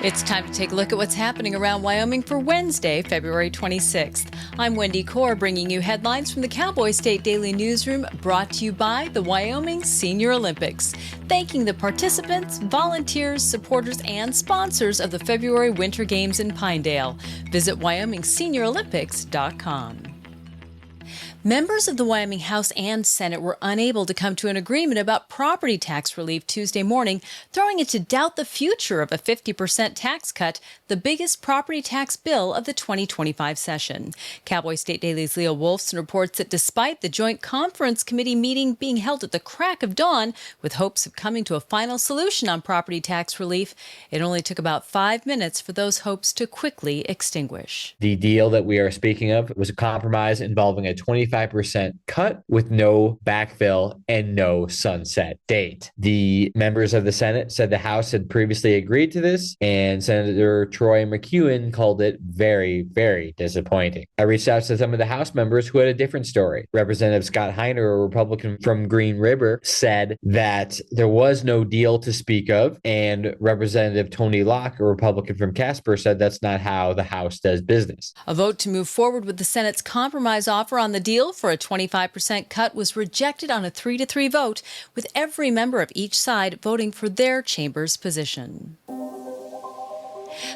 It's time to take a look at what's happening around Wyoming for Wednesday, February 26th. I'm Wendy Corr, bringing you headlines from the Cowboy State Daily newsroom, brought to you by the Wyoming Senior Olympics, thanking the participants, volunteers, supporters, and sponsors of the February Winter Games in Pinedale. Visit WyomingSeniorOlympics.com. Members of the Wyoming House and Senate were unable to come to an agreement about property tax relief Tuesday morning, throwing into doubt the future of a 50% tax cut, the biggest property tax bill of the 2025 session. Cowboy State Daily's Leah Wolfson reports that despite the Joint Conference Committee meeting being held at the crack of dawn, with hopes of coming to a final solution on property tax relief, it only took about 5 minutes for those hopes to quickly extinguish. The deal that we are speaking of was a compromise involving a 25% cut with no backfill and no sunset date. The members of the Senate said the House had previously agreed to this, and Senator Troy McEwen called it very, very disappointing. I reached out to some of the House members who had a different story. Representative Scott Heiner, a Republican from Green River, said that there was no deal to speak of, and Representative Tony Locke, a Republican from Casper, said that's not how the House does business. A vote to move forward with the Senate's compromise offer on the deal for a 25% cut was rejected on a 3-3 vote, with every member of each side voting for their chamber's position.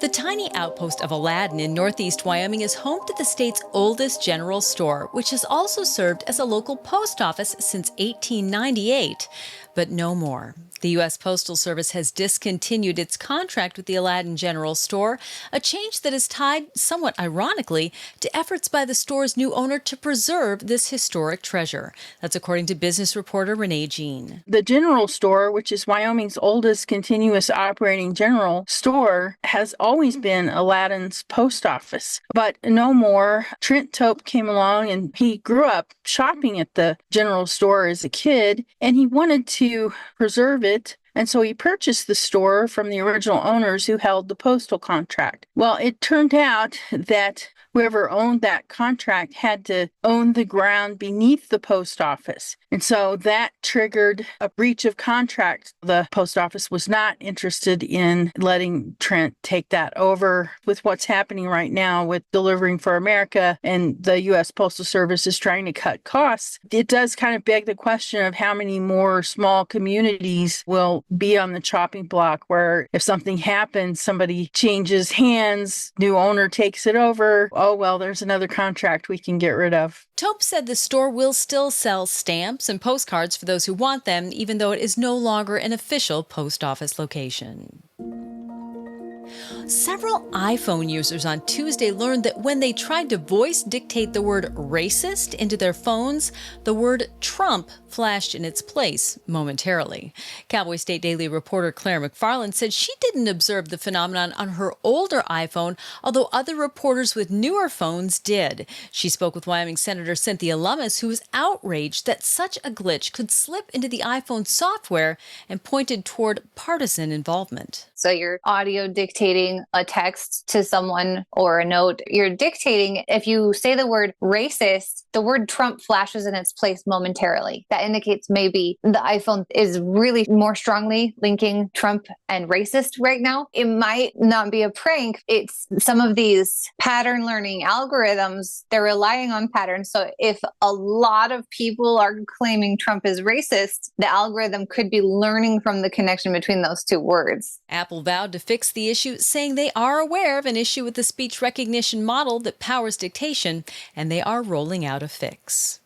The tiny outpost of Aladdin in northeast Wyoming is home to the state's oldest general store, which has also served as a local post office since 1898, but no more. The U.S. Postal Service has discontinued its contract with the Aladdin General Store, a change that is tied, somewhat ironically, to efforts by the store's new owner to preserve this historic treasure. That's according to business reporter Renee Jean. The General Store, which is Wyoming's oldest continuous operating general store, has always been Aladdin's post office, but no more. Trent Tope came along, and he grew up shopping at the General Store as a kid, and he wanted to preserve it. And so he purchased the store from the original owners who held the postal contract. Well, it turned out that whoever owned that contract had to own the ground beneath the post office. And so that triggered a breach of contract. The post office was not interested in letting Trent take that over. With what's happening right now with Delivering for America and the U.S. Postal Service is trying to cut costs, it does kind of beg the question of how many more small communities will be on the chopping block where if something happens, somebody changes hands, new owner takes it over. Oh, well, there's another contract we can get rid of. Tope said the store will still sell stamps and postcards for those who want them, even though it is no longer an official post office location. Several iPhone users on Tuesday learned that when they tried to voice dictate the word racist into their phones, the word Trump flashed in its place momentarily. Cowboy State Daily reporter Claire McFarland said she didn't observe the phenomenon on her older iPhone, although other reporters with newer phones did. She spoke with Wyoming Senator Cynthia Lummis, who was outraged that such a glitch could slip into the iPhone software, and pointed toward partisan involvement. So you're audio dictating a text to someone or a note. You're dictating. If you say the word racist, the word Trump flashes in its place momentarily. That indicates maybe the iPhone is really more strongly linking Trump and racist right now. It might not be a prank. It's some of these pattern learning algorithms. They're relying on patterns. So if a lot of people are claiming Trump is racist, the algorithm could be learning from the connection between those two words. Apple vowed to fix the issue, saying they are aware of an issue with the speech recognition model that powers dictation, and they are rolling out a fix.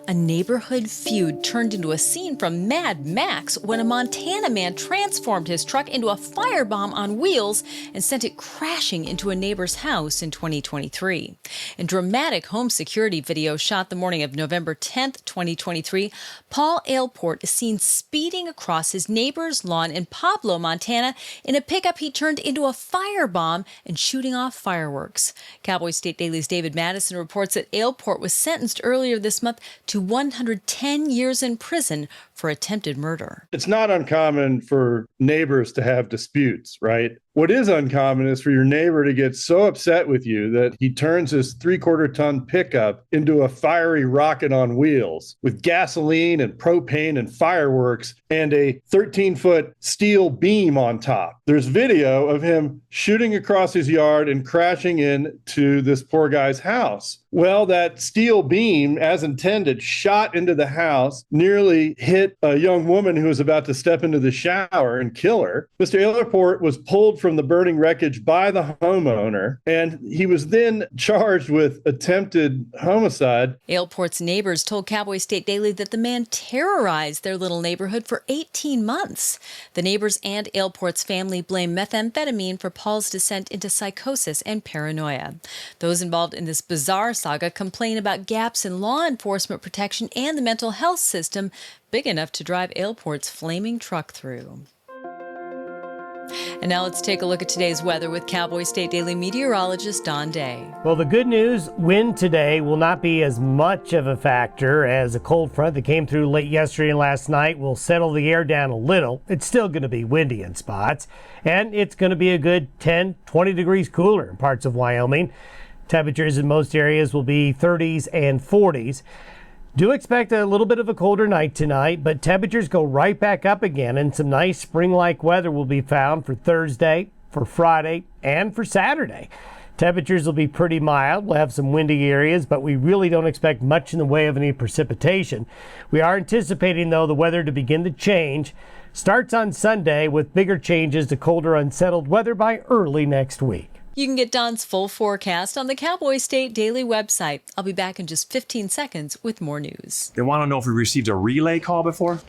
A neighborhood feud turned into a scene from Mad Max when a Montana man transformed his truck into a firebomb on wheels and sent it crashing into a neighbor's house in 2023. In dramatic home security video shot the morning of November 10th, 2023, Paul Ailport is seen speeding across his neighbor's lawn in Pablo, Montana, in a pickup he turned into a firebomb and shooting off fireworks. Cowboy State Daily's David Madison reports that Ailport was sentenced earlier this month to 110 years in prison for attempted murder. It's not uncommon for neighbors to have disputes, right? What is uncommon is for your neighbor to get so upset with you that he turns his 3/4-ton pickup into a fiery rocket on wheels with gasoline and propane and fireworks and a 13-foot steel beam on top. There's video of him shooting across his yard and crashing into this poor guy's house. Well, that steel beam, as intended, shot into the house, nearly hit a young woman who was about to step into the shower and kill her. Mr. Airport was pulled from the burning wreckage by the homeowner, and he was then charged with attempted homicide. Ailport's neighbors told Cowboy State Daily that the man terrorized their little neighborhood for 18 months. The neighbors and Ailport's family blame methamphetamine for Paul's descent into psychosis and paranoia. Those involved in this bizarre saga complain about gaps in law enforcement protection and the mental health system big enough to drive Ailport's flaming truck through. And now let's take a look at today's weather with Cowboy State Daily meteorologist Don Day. Well, the good news, wind today will not be as much of a factor as a cold front that came through late yesterday and last night will settle the air down a little. It's still going to be windy in spots, and it's going to be a good 10, 20 degrees cooler in parts of Wyoming. Temperatures in most areas will be 30s and 40s. Do expect a little bit of a colder night tonight, but temperatures go right back up again, and some nice spring-like weather will be found for Thursday, for Friday, and for Saturday. Temperatures will be pretty mild. We'll have some windy areas, but we really don't expect much in the way of any precipitation. We are anticipating, though, the weather to begin to change. Starts on Sunday with bigger changes to colder, unsettled weather by early next week. You can get Don's full forecast on the Cowboy State Daily website. I'll be back in just 15 seconds with more news. They want to know if we received a relay call before?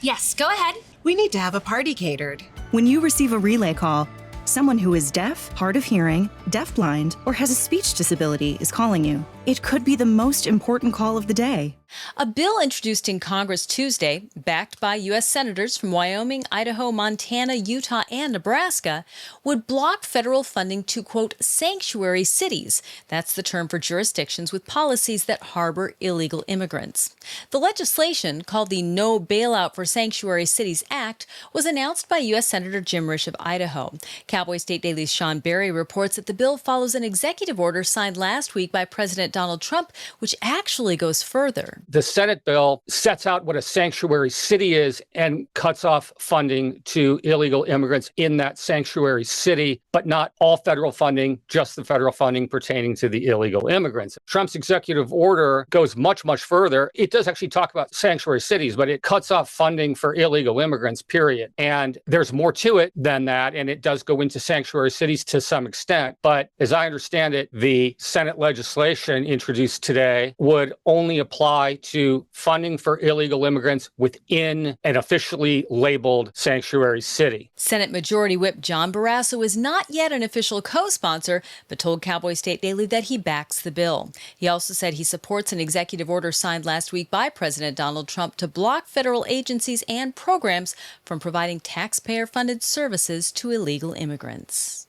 Yes, go ahead. We need to have a party catered. When you receive a relay call, someone who is deaf, hard of hearing, deafblind, or has a speech disability is calling you. It could be the most important call of the day. A bill introduced in Congress Tuesday, backed by U.S. senators from Wyoming, Idaho, Montana, Utah, and Nebraska, would block federal funding to, quote, sanctuary cities. That's the term for jurisdictions with policies that harbor illegal immigrants. The legislation, called the No Bailout for Sanctuary Cities Act, was announced by U.S. Senator Jim Risch of Idaho. Cowboy State Daily's Sean Berry reports that the bill follows an executive order signed last week by President Donald Trump, which actually goes further. The Senate bill sets out what a sanctuary city is and cuts off funding to illegal immigrants in that sanctuary city, but not all federal funding, just the federal funding pertaining to the illegal immigrants. Trump's executive order goes much, much further. It does actually talk about sanctuary cities, but it cuts off funding for illegal immigrants, period. And there's more to it than that, and it does go into sanctuary cities to some extent. But as I understand it, the Senate legislation introduced today would only apply to funding for illegal immigrants within an officially labeled sanctuary city. Senate Majority Whip John Barrasso is not yet an official co-sponsor, but told Cowboy State Daily that he backs the bill. He also said he supports an executive order signed last week by President Donald Trump to block federal agencies and programs from providing taxpayer-funded services to illegal immigrants.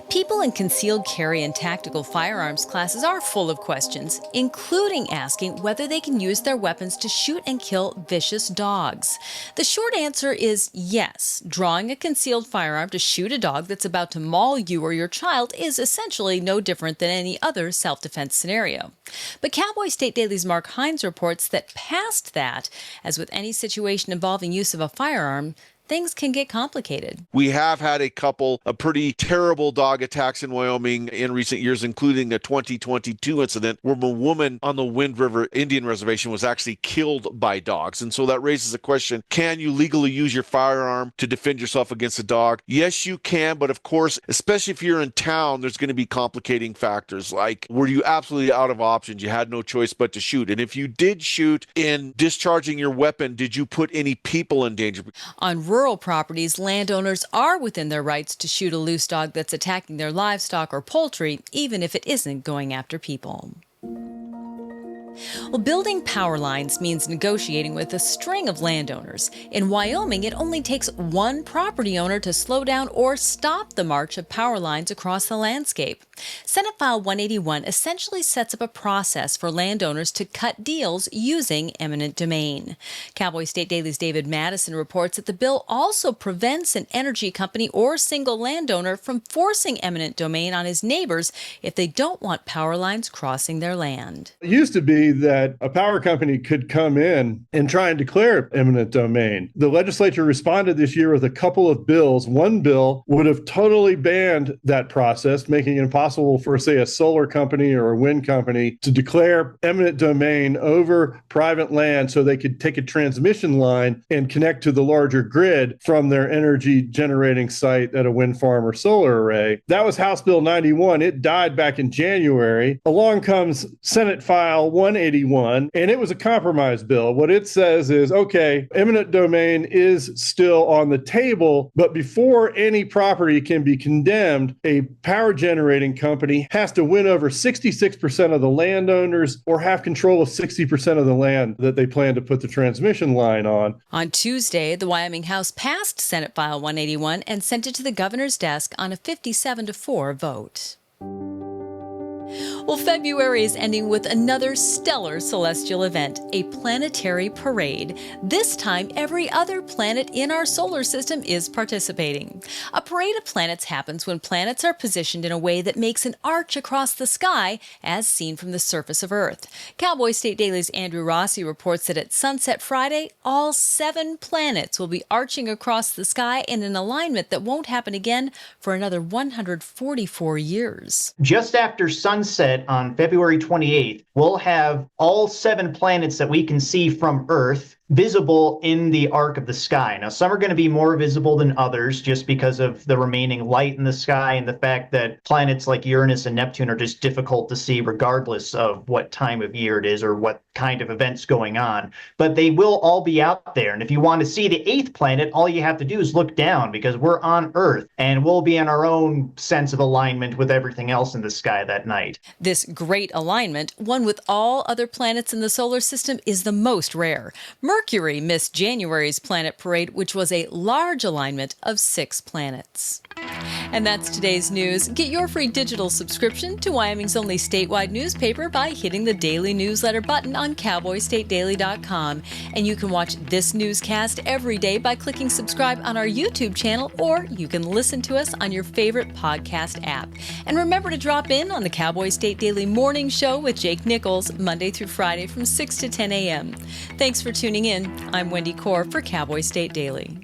People in concealed carry and tactical firearms classes are full of questions, including asking whether they can use their weapons to shoot and kill vicious dogs. The short answer is yes. Drawing a concealed firearm to shoot a dog that's about to maul you or your child is essentially no different than any other self-defense scenario. But Cowboy State Daily's Mark Hines reports that past that, as with any situation involving use of a firearm, things can get complicated. We have had a couple of pretty terrible dog attacks in Wyoming in recent years, including a 2022 incident where a woman on the Wind River Indian Reservation was actually killed by dogs. And so that raises a question, can you legally use your firearm to defend yourself against a dog? Yes, you can, but of course, especially if you're in town, there's going to be complicating factors, like were you absolutely out of options? You had no choice but to shoot. And if you did shoot in discharging your weapon, did you put any people in danger? On rural properties, landowners are within their rights to shoot a loose dog that's attacking their livestock or poultry, even if it isn't going after people. Well, building power lines means negotiating with a string of landowners. In Wyoming, it only takes one property owner to slow down or stop the march of power lines across the landscape. Senate File 181 essentially sets up a process for landowners to cut deals using eminent domain. Cowboy State Daily's David Madison reports that the bill also prevents an energy company or single landowner from forcing eminent domain on his neighbors if they don't want power lines crossing their land. It used to be that a power company could come in and try and declare eminent domain. The legislature responded this year with a couple of bills. One bill would have totally banned that process, making it impossible for, say, a solar company or a wind company to declare eminent domain over private land so they could take a transmission line and connect to the larger grid from their energy generating site at a wind farm or solar array. That was House Bill 91. It died back in January. Along comes Senate File 181, and it was a compromise bill. What it says is, okay, eminent domain is still on the table, but before any property can be condemned, a power generating company has to win over 66% of the landowners or have control of 60% of the land that they plan to put the transmission line on. On Tuesday, the Wyoming House passed Senate File 181 and sent it to the governor's desk on a 57-4 vote. Well, February is ending with another stellar celestial event, a planetary parade. This time, every other planet in our solar system is participating. A parade of planets happens when planets are positioned in a way that makes an arch across the sky as seen from the surface of Earth. Cowboy State Daily's Andrew Rossi reports that at sunset Friday, all 7 planets will be arching across the sky in an alignment that won't happen again for another 144 years. Just after sunset on February 28th, we'll have all 7 planets that we can see from Earth visible in the arc of the sky. Now, some are going to be more visible than others just because of the remaining light in the sky and the fact that planets like Uranus and Neptune are just difficult to see regardless of what time of year it is or what kind of events going on. But they will all be out there. And if you want to see the 8th planet, all you have to do is look down because we're on Earth and we'll be in our own sense of alignment with everything else in the sky that night. This great alignment, one with all other planets in the solar system, is the most rare. Mercury missed January's planet parade, which was a large alignment of 6 planets. And that's today's news. Get your free digital subscription to Wyoming's only statewide newspaper by hitting the daily newsletter button on cowboystatedaily.com. And you can watch this newscast every day by clicking subscribe on our YouTube channel, or you can listen to us on your favorite podcast app. And remember to drop in on the Cowboy State Daily Morning Show with Jake Nichols, Monday through Friday from 6 to 10 a.m. Thanks for tuning in. I'm Wendy Corr for Cowboy State Daily.